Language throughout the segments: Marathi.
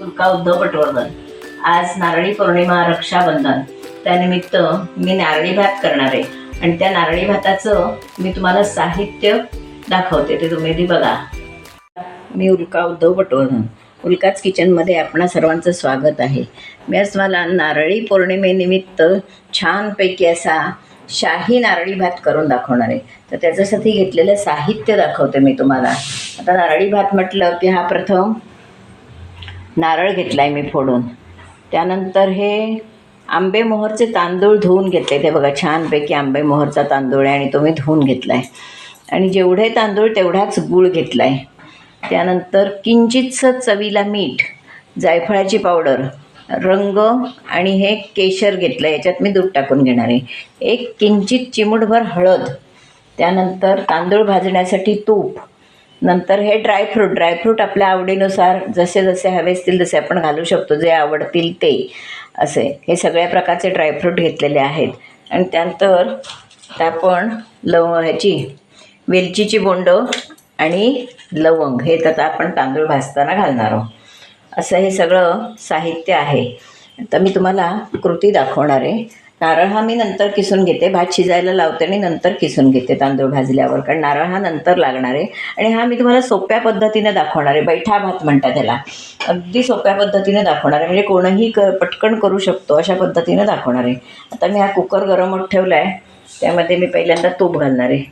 सुलका उद्धव पटवर्धन. आज नारळी पौर्णिमा, रक्षाबंधन, त्यानिमित्त मी नारळी भात करणार आहे आणि त्या नारळी भाताचं मी तुम्हाला साहित्य दाखवते, ते तुम्ही बघा. मी उल्का उद्धव पटवर्धन, उल्काच किचनमध्ये आपणा सर्वांचं स्वागत आहे. मी आज तुम्हाला नारळी पौर्णिमेनिमित्त छानपैकी असा शाही नारळी भात करून दाखवणार आहे. तर त्याच्यासाठी घेतलेलं साहित्य दाखवते मी तुम्हाला. आता नारळी भात म्हटलं की हा प्रथम नारळ घेतला आहे मी फोडून. त्यानंतर हे आंबे मोहरचे तांदूळ धुवून घेतले. ते बघा छानपैकी आंबे मोहरचा तांदूळ आहे आणि तो मी धुवून घेतला आहे. आणि जेवढे तांदूळ तेवढाच गूळ घेतला आहे. त्यानंतर किंचितसं चवीला मीठ, जायफळाची पावडर, रंग आणि हे केशर घेतलं. याच्यात मी दूध टाकून घेणार आहे. एक किंचित चिमूटभर हळद. त्यानंतर तांदूळ भाजण्यासाठी तूप. नंतर हे ड्रायफ्रूट आपल्या आवडीनुसार जसे जसे हवे असतील तसे आपण घालू शकतो, जे आवडतील ते असे. हे सगळ्या प्रकारचे ड्रायफ्रूट घेतलेले आहेत. आणि त्यानंतर आपण ह्याची वेलचीची बोंड आणि लवंग हे तर आपण तांदूळ भाजताना घालणार आहोत. असं हे सगळं साहित्य आहे. तर मी तुम्हाला कृती दाखवणार आहे. नारळ हा मी नंतर किसून घेते, भात शिजायला लावते आणि नंतर किसून घेते तांदूळ भाजल्यावर, कारण नारळ हा नंतर लागणार आहे. आणि हा मी तुम्हाला सोप्या पद्धतीने दाखवणार आहे. बैठा भात म्हणतात त्याला. अगदी सोप्या पद्धतीने दाखवणार आहे, म्हणजे कोणीही पटकन करू शकतो अशा पद्धतीने दाखवणार आहे. आता मी हा कुकर गरम होत ठेवला आहे. त्यामध्ये मी पहिल्यांदा तूप घालणार आहे.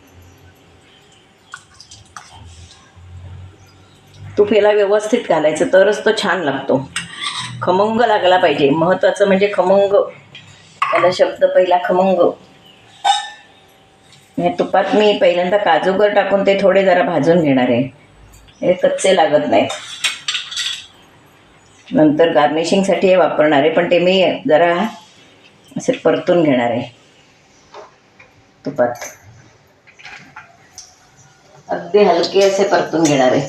तूप याला व्यवस्थित घालायचं तरच तो छान लागतो. खमंग लागला पाहिजे, महत्त्वाचं म्हणजे खमंग. त्याला शब्द पहिला खमंग. या तुपात मी पहिल्यांदा काजूगर टाकून ते थोडे जरा भाजून घेणार आहे, हे कच्चे लागत नाहीत. नंतर गार्निशिंगसाठी हे वापरणार आहे, पण ते मी जरा असे परतून घेणार आहे तुपात. अगदी हलके असे परतून घेणार आहे.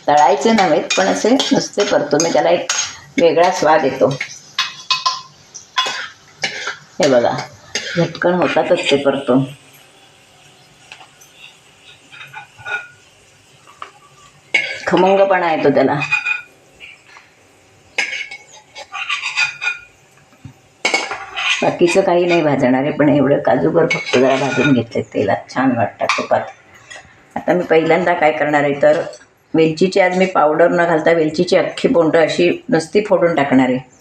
तळायचे नव्हेत, पण असे नुसते परतून, त्याला एक वेगळा स्वाद येतो. हे बघा झटकन होतातच ते परतून. खमंगपणा येतो त्याला. बाकीचं काही नाही भाजणार आहे, पण एवढं काजूगर फक्त जरा भाजून घेतले तेलात, छान वाटतात तुपात. आता मी पहिल्यांदा काय करणार आहे, तर वेलचीची आज मी पावडर न घालता वेलचीची अख्खी बोंड अशी नुसती फोडून टाकणार आहे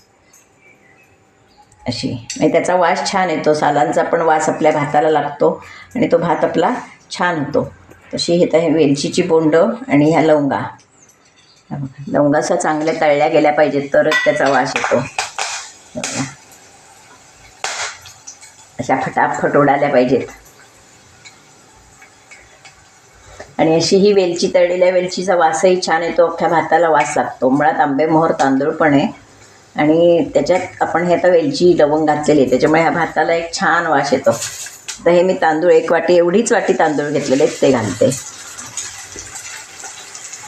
अशी. आणि त्याचा वास छान येतो, सालांचा पण वास आपल्या भाताला लागतो आणि तो भात आपला छान होतो. तशी हे तर हे वेलचीची बोंड आणि ह्या लवंगा. लवंगासा चांगल्या तळल्या गेल्या पाहिजेत तरच त्याचा वास येतो. अशा फटाफट उडाल्या पाहिजेत. आणि अशी ही वेलची, तळलेल्या वेलचीचा वासही छान येतो, अख्ख्या भाताला वास लागतो. मुळात आंबे मोहर तांदूळ पण आहे आणि त्याच्यात आपण हे आता वेलची लवंग घातलेली आहे, त्याच्यामुळे ह्या भाताला एक छान वास येतो. तर हे मी तांदूळ एक वाटी, एवढीच वाटी तांदूळ घेतलेले आहेत ते घालते.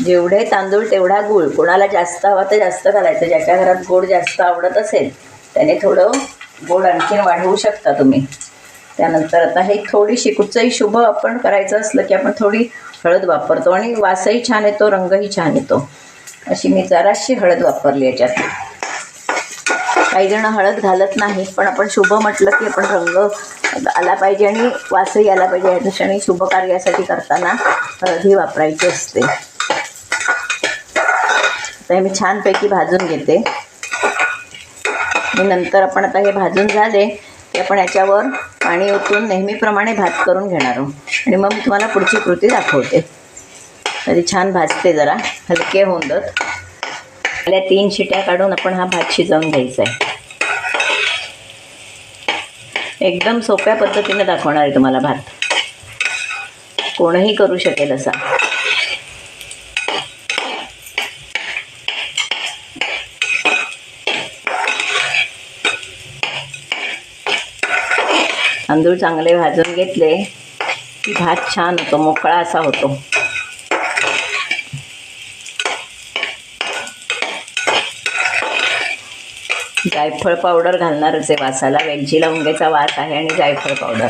जेवढे तांदूळ तेवढा गूळ. कोणाला जास्त हवा तर जास्त घालायचं. ज्याच्या घरात गोड जास्त आवडत असेल त्याने थोडं गोड आणखीन वाढवू शकता तुम्ही. त्यानंतर आता हे थोडीशी, कुठचंही शुभ आपण करायचं असलं की आपण थोडी हळद वापरतो आणि वासही छान येतो, रंगही छान येतो. अशी मी जराशी हळद वापरली याच्यात. काही जण हळद घालत नाहीत, पण आपण शुभ म्हटलं की आपण रंग आला पाहिजे आणि वासही आला पाहिजे, या दृष्टीने शुभ कार्यासाठी करताना हळदही वापरायची असते. तर मी छानपैकी भाजून घेते. आणि नंतर आपण आता हे भाजून झाले की आपण याच्यावर पाणी ओतून नेहमीप्रमाणे भात करून घेणार आहोत. आणि मग मी तुम्हाला पुढची कृती दाखवते. तरी छान भाजते, जरा हलके होऊन देत. पहिल्या 3 शिट्या काढून आपण हा भात शिजवून घ्यायचा आहे. एकदम सोप्या पद्धतीने दाखवणार आहे तुम्हाला भात. कोणीही करू शकेल असा. तांदूळ चांगले भाजून घेतले की भात छान होतो, मोकळा असा होतो. जायफळ पावडर घालणारच आहे वासाला. वेलची लवंगेचा वास आहे आणि जायफळ पावडर.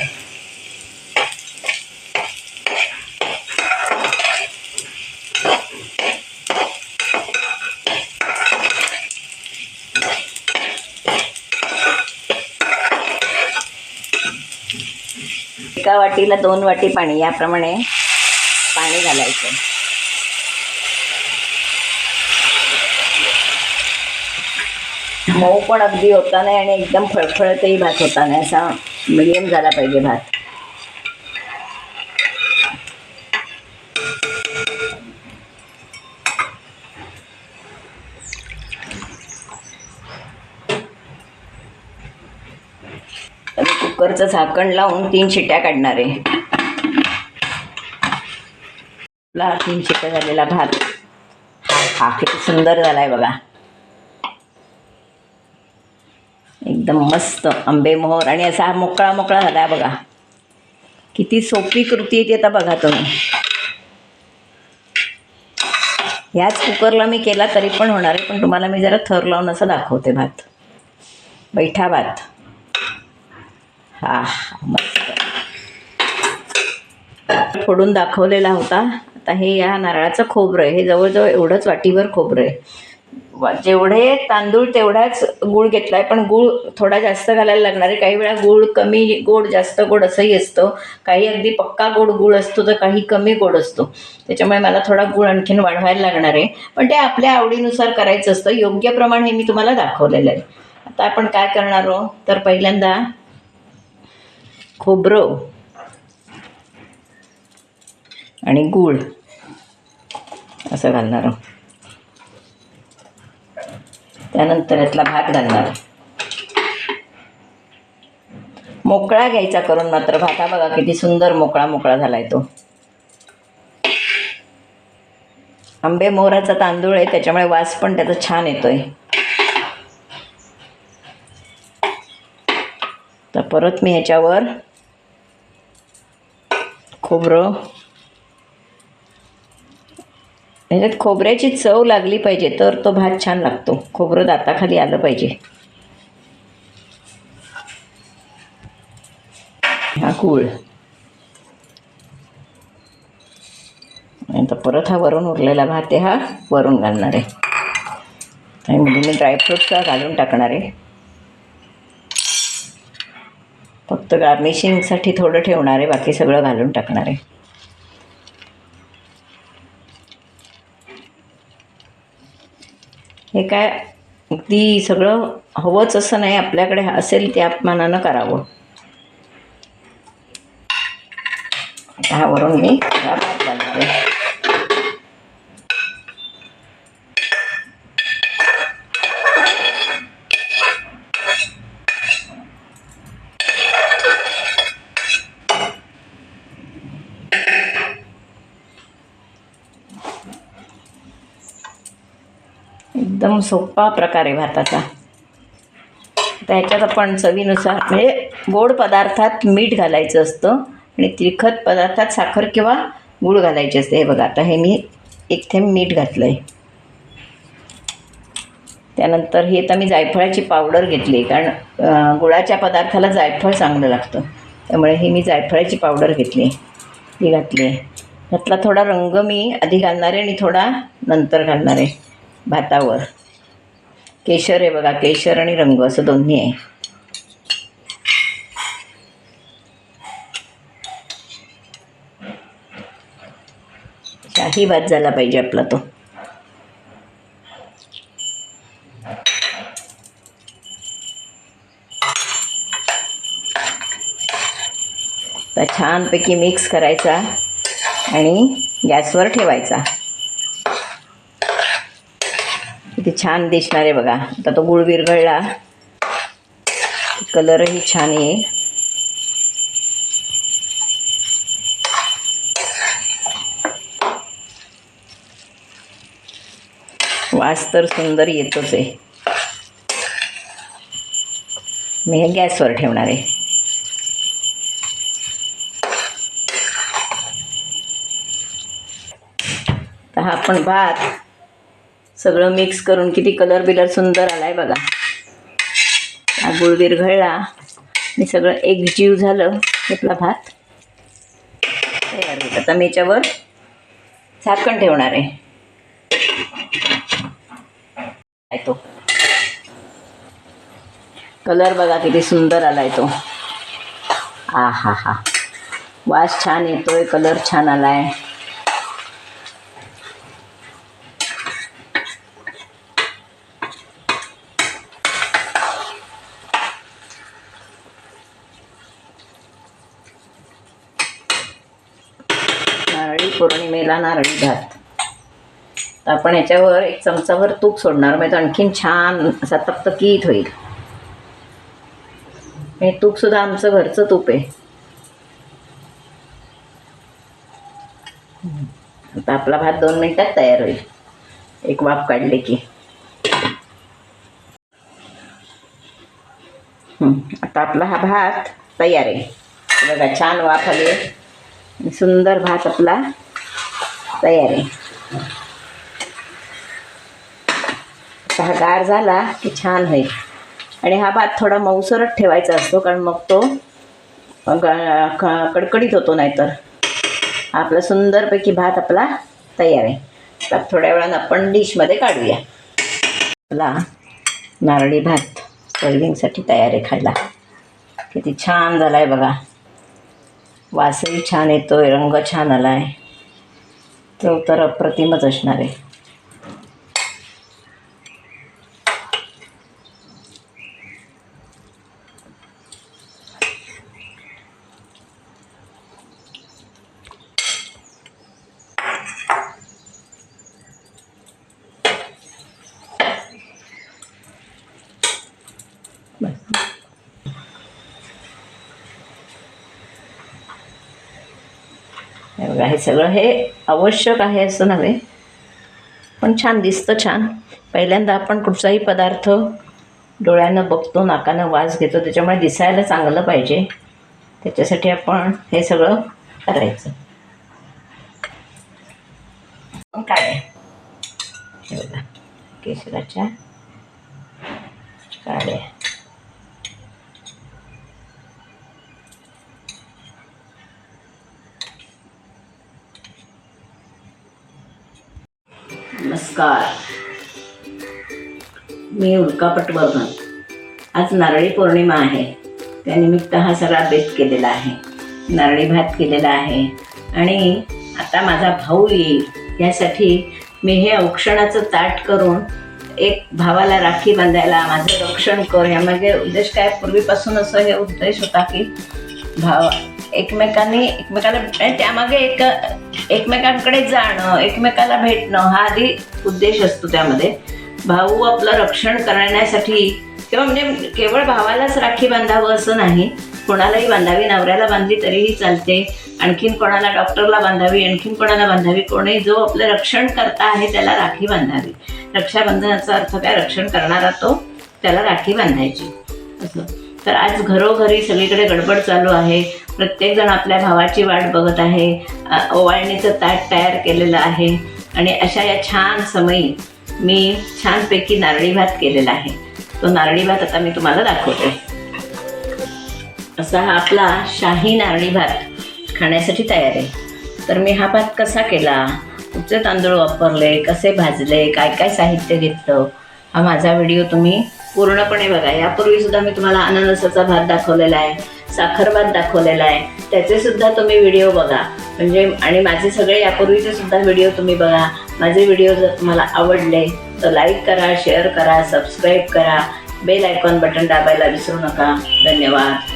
एका वाटीला 2 वाटी पाणी याप्रमाणे पाणी घालायचं. मऊ पण अगदी होता नाही आणि एकदम फळफळतही भात होता नाही, असा मिडियम झाला पाहिजे भात. तर मी कुकरचं झाकण लावून 3 शिट्ट्या काढणार आहे. 3 शिट्ट्या झालेला भात हा किती सुंदर झालाय बघा, एकदम मस्त आंबेमोहर आणि असा मोकळा मोकळा झाला बघा. किती सोपी कृती आहे ती आता बघा तुम्ही. ह्याच कुकरला मी केला तरी पण होणार आहे, पण तुम्हाला मी जरा थर लावून असं दाखवते. भात बैठा भात हा मस्त फोडून दाखवलेला होता. आता हे या नारळाचं खोबरं आहे, हे जवळजवळ एवढंच वाटीभर खोबरं आहे. जेवढे तांदूळ तेवढाच गूळ घेतला आहे, पण गूळ थोडा जास्त घालायला लागणार आहे. काही वेळा गूळ कमी गोड जास्त गोड असंही असतं, काही अगदी पक्का गोड गूळ असतो तर काही कमी गोड असतो. त्याच्यामुळे मला थोडा गूळ आणखीन वाढवायला लागणार आहे, पण ते आपल्या आवडीनुसार करायचं असतं. योग्य प्रमाण हे मी तुम्हाला दाखवलेलं आहे. आता आपण काय करणार आहोत तर पहिल्यांदा खोबरं आणि गूळ असं घालणार आहोत. त्यानंतर यातला भात घालणार. मोकळा घ्यायचा करून मात्र भात. हा बघा किती सुंदर मोकळा मोकळा झालाय तो. आंबे मोहराचा तांदूळ आहे त्याच्यामुळे वास पण त्याचा छान येतोय. तर परत मी ह्याच्यावर खोबरं, ह्याच्यात खोबऱ्याची चव लागली पाहिजे तर तो भात छान लागतो. खोबरं दाताखाली आलं पाहिजे. हा गूळ, आता परत हा वरून उरलेला भात आहे हा वरून घालणार आहे. आणि म्हणजे मी ड्रायफ्रूटचा घालून टाकणार आहे. फक्त गार्निशिंगसाठी थोडं ठेवणार आहे, बाकी सगळं घालून टाकणार आहे. हे काय अगदी सगळं हवंच असं नाही, आपल्याकडे असेल त्या मानानं करावं. ह्यावरून मी भात घालणार आहे. एकदम सोपा प्रकार आहे भाताचा. त्याच्यात आपण चवीनुसार म्हणजे गोड पदार्थात मीठ घालायचं असतं आणि तिखट पदार्थात साखर किंवा गूळ घालायचे असते. हे बघा आता हे मी 1 थेंब मीठ घातलं आहे. त्यानंतर हे आता मी जायफळाची पावडर घेतली, कारण गुळाच्या पदार्थाला जायफळ चांगलं लागतं, त्यामुळे ही मी जायफळाची पावडर घेतली, ती घातली आहे. ह्यातला थोडा रंग मी आधी घालणार आहे आणि थोडा नंतर घालणार आहे भातावर. केशर आहे बघा, केशर आणि रंग असं दोन्ही आहे. शाही भात झाला पाहिजे आपला तो. तर छानपैकी मिक्स करायचा आणि गॅसवर ठेवायचा. किती छान दिसणार आहे बघा. आता तो गूळ विरघळला, कलरही छान येईल. वास तर सुंदर येतोच आहे. मी हे गॅसवर ठेवणार आहे. तर हा आपण भात सगळं मिक्स करून किती कलर बिलर सुंदर आलाय बघा. हा गूळ विरघळला आणि सगळं एकजीव झालं, आपला भात तयार होईल. आता मी याच्यावर झाकण ठेवणार आहे. तो कलर बघा किती सुंदर आलाय तो. हा हा हा वास छान येतोय, कलर छान आलाय. नारळी पौर्णिमेला नारळी भात. तर आपण याच्यावर 1 चमचाभर तूप सोडणार, म्हणजे आणखीन छान असा तपतकीत होईल. हे तूप सुद्धा आमचं घरचं तूप आहे. आता आपला भात 2 मिनिटात तयार होईल, एक वाफ काढली की. आता आपला हा भात तयार आहे. बघा छान वाफ आली, सुंदर भात आपला तयार आहे. हा गार झाला की छान होईल. आणि हा भात थोडा मऊसरच ठेवायचा असतो, कारण मग तो कडकडीत होतो. नाहीतर आपला सुंदरपैकी भात आपला तयार आहे. तर थोड्या वेळानं आपण डिशमध्ये काढूया. आपला नारळी भात सर्विंगसाठी तयार आहे खायला. किती छान झाला आहे बघा. वासही छान येतोय, रंग छान आला आहे. चव तर अप्रतिमच असणार आहे. हे बघा, हे सगळं हे आवश्यक आहे असं नव्हे, पण छान दिसतं. छान पहिल्यांदा आपण कुठचाही पदार्थ डोळ्यानं बघतो, नाकानं वास घेतो, त्याच्यामुळे दिसायला चांगलं पाहिजे. त्याच्यासाठी आपण हे सगळं करायचं. काय हे बघा, केशराच्या काड्या. नमस्कार, मी उल्का पटवर्धन. आज नारळी पौर्णिमा आहे, त्यानिमित्त हा सगळा बेत केलेला आहे. नारळी भात केलेला आहे. आणि आता माझा भाऊ येईल यासाठी मी हे औक्षणाचं ताट करून एक भावाला राखी बांधायला, माझं रक्षण कर. यामागे उद्देश काय, पूर्वीपासून असं हे उद्देश होता की भाव एकमेकाला त्यामागे एकमेकांकडे जाणं, एकमेकाला भेटणं हा आधी उद्देश असतो. त्यामध्ये भाऊ आपलं रक्षण करण्यासाठी, किंवा म्हणजे केवळ भावालाच राखी बांधावं असं नाही, कोणालाही बांधावी. नवऱ्याला बांधली तरीही चालते, आणखीन कोणाला डॉक्टरला बांधावी, आणखीन कोणाला बांधावी. कोणी जो आपलं रक्षण करता आहे त्याला राखी बांधावी. रक्षाबंधनाचा अर्थ काय, रक्षण करणारा तो, त्याला राखी बांधायची असं. तर आज घरोघरी सगळीकडे गडबड चालू आहे. प्रत्येकजण आपल्या भावाची वाट बघत आहे. ओवाळणीचं ताट तयार केलेलं आहे. आणि अशा या छान समयी मी छानपैकी नारळी भात केलेला आहे. तो नारळी भात आता मी तुम्हाला दाखवते. असा हा आपला शाही नारळी भात खाण्यासाठी तयार आहे. तर मी हा भात कसा केला, कुठचे तांदूळ वापरले, कसे भाजले, काय काय साहित्य घेतलं, हा माझा व्हिडिओ तुम्ही पूर्णपणे बघा. यापूर्वीसुद्धा मी तुम्हाला अननसाचा भात दाखवलेला आहे, साखर भात दाखवलेला आहे, त्याचेसुद्धा तुम्ही व्हिडिओ बघा. म्हणजे आणि माझे सगळे यापूर्वीचे सुद्धा व्हिडिओ तुम्ही बघा. माझे व्हिडिओ जर तुम्हाला आवडले तर लाईक करा, शेअर करा, सबस्क्राईब करा, बेल आयकॉन बटन दाबायला विसरू नका. धन्यवाद.